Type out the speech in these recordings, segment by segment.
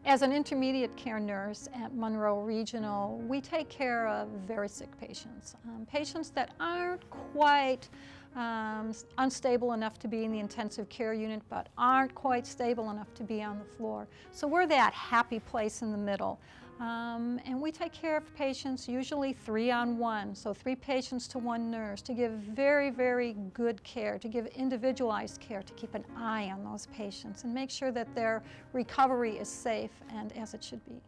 As an intermediate care nurse at Munroe Regional, we take care of very sick patients, patients that aren't quite unstable enough to be in the intensive care unit, but aren't quite stable enough to be on the floor. So we're that happy place in the middle. And we take care of patients usually 3-on-1, so 3 patients to 1 nurse, to give very, very good care, to give individualized care, to keep an eye on those patients and make sure that their recovery is safe and as it should be.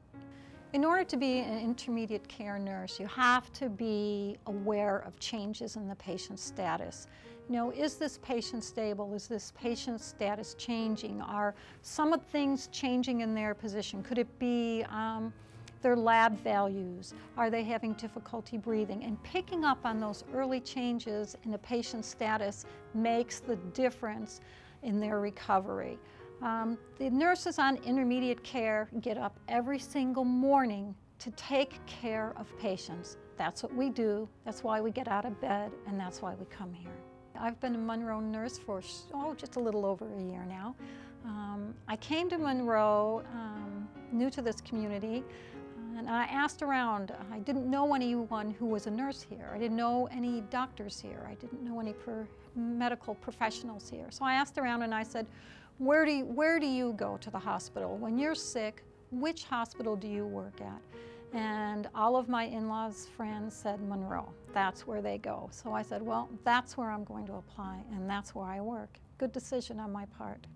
In order to be an intermediate care nurse, you have to be aware of changes in the patient's status. You know, is this patient stable? Is this patient's status changing? Are some of things changing in their position? Could it be their lab values? Are they having difficulty breathing? And picking up on those early changes in a patient's status makes the difference in their recovery. The nurses on intermediate care get up every single morning to take care of patients. That's what we do, that's why we get out of bed, and that's why we come here. I've been a Munroe nurse for just a little over a year now. I came to Munroe new to this community, and I asked around. I didn't know anyone who was a nurse here. I didn't know any doctors here. I didn't know any medical professionals here. So I asked around and I said, where do you go to the hospital? When you're sick, which hospital do you work at? And all of my in-laws' friends said Munroe. That's where they go. So I said, well, that's where I'm going to apply, and that's where I work. Good decision on my part.